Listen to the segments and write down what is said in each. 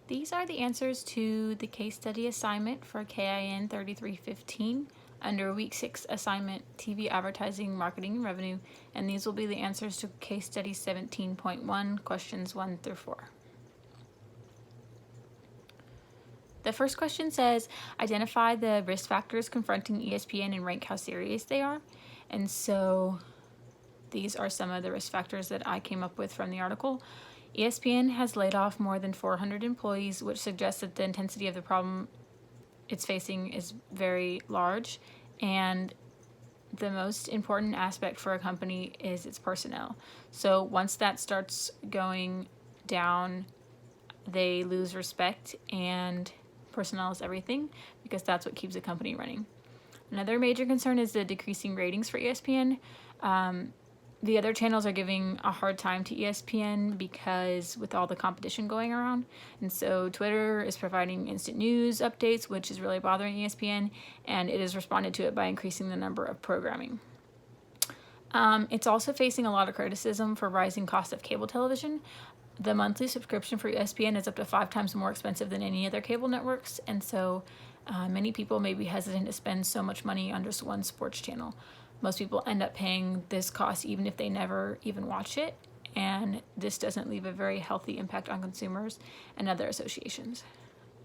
These are the answers to the case study assignment for KIN 3315 under Week 6 assignment TV advertising, marketing, and revenue, and these will be the answers to case study 17.1, questions 1 through 4. The first question says, identify the risk factors confronting ESPN and rank how serious they are. And so these are some of the risk factors that I came up with from the article. ESPN has laid off more than 400 employees, which suggests that the intensity of the problem it's facing is very large. And the most important aspect for a company is its personnel. So once that starts going down, they lose respect, and personnel is everything because that's what keeps a company running. Another major concern is the decreasing ratings for ESPN. The other channels are giving a hard time to ESPN because with all the competition going around. And so Twitter is providing instant news updates, which is really bothering ESPN, and it has responded to it by increasing the number of programming. It's also facing a lot of criticism for rising cost of cable television. The monthly subscription for ESPN is up to 5 times more expensive than any other cable networks, and so many people may be hesitant to spend so much money on just one sports channel. Most people end up paying this cost even if they never even watch it, and this doesn't leave a very healthy impact on consumers and other associations.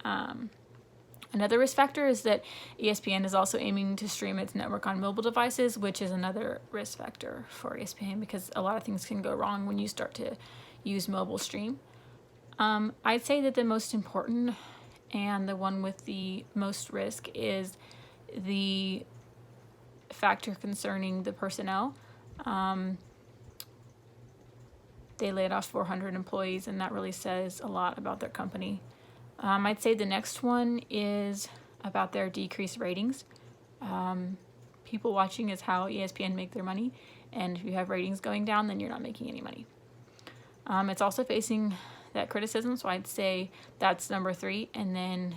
Another risk factor is that ESPN is also aiming to stream its network on mobile devices, which is another risk factor for ESPN because a lot of things can go wrong when you start to use mobile stream. I'd say that the most important and the one with the most risk is the factor concerning the personnel. They laid off 400 employees, and that really says a lot about their company. I'd say the next one is about their decreased ratings. People watching is how ESPN make their money, and if you have ratings going down, then you're not making any money. It's also facing that criticism, so I'd say that's number 3, and then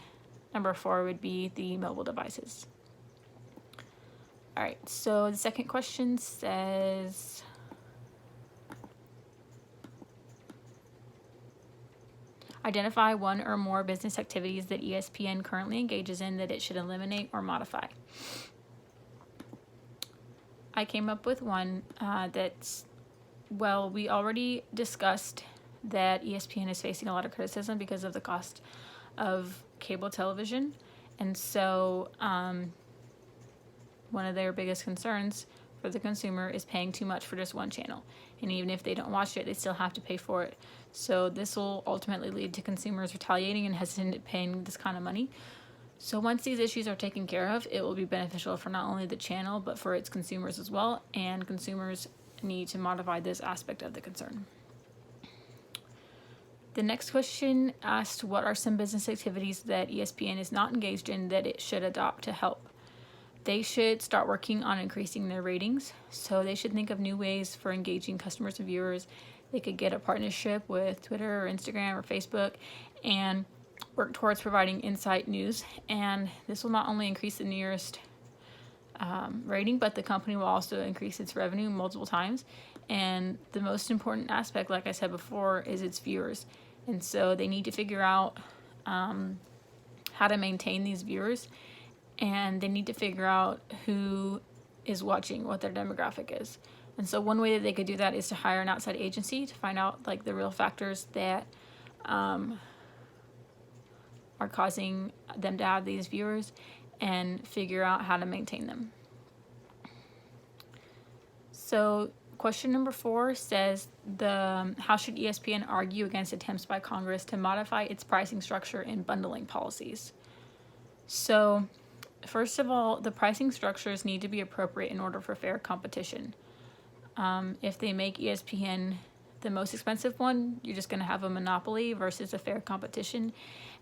number 4 would be the mobile devices. All right, so the second question says, identify one or more business activities that ESPN currently engages in that it should eliminate or modify. I came up with one that's, well, we already discussed that ESPN is facing a lot of criticism because of the cost of cable television. And so one of their biggest concerns for the consumer is paying too much for just one channel. And even if they don't watch it, they still have to pay for it. So this will ultimately lead to consumers retaliating and hesitant at paying this kind of money. So once these issues are taken care of, it will be beneficial for not only the channel, but for its consumers as well. And consumers need to modify this aspect of the concern. The next question asked, what are some business activities that ESPN is not engaged in that it should adopt to help? They should start working on increasing their ratings. So they should think of new ways for engaging customers and viewers. They could get a partnership with Twitter or Instagram or Facebook and work towards providing insight news. And this will not only increase the nearest rating, but the company will also increase its revenue multiple times. And the most important aspect, like I said before, is its viewers. And so they need to figure out how to maintain these viewers, and they need to figure out who is watching, what their demographic is. And so one way that they could do that is to hire an outside agency to find out like the real factors that are causing them to have these viewers and figure out how to maintain them. So question number 4 says, how should ESPN argue against attempts by Congress to modify its pricing structure and bundling policies? So first of all, the pricing structures need to be appropriate in order for fair competition. If they make ESPN the most expensive one, you're just going to have a monopoly versus a fair competition,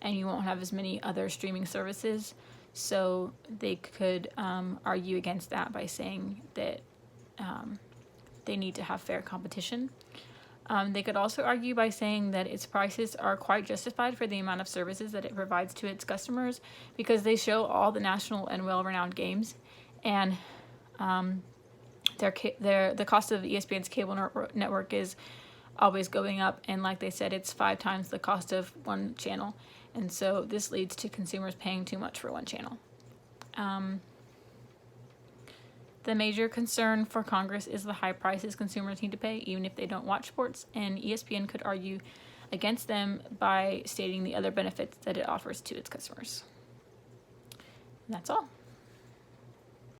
and you won't have as many other streaming services. So they could argue against that by saying that they need to have fair competition. They could also argue by saying that its prices are quite justified for the amount of services that it provides to its customers because they show all the national and well-renowned games, and the cost of ESPN's cable network is always going up, and like they said, it's 5 times the cost of one channel, and so this leads to consumers paying too much for one channel. The major concern for Congress is the high prices consumers need to pay even if they don't watch sports, and ESPN could argue against them by stating the other benefits that it offers to its customers. And that's all.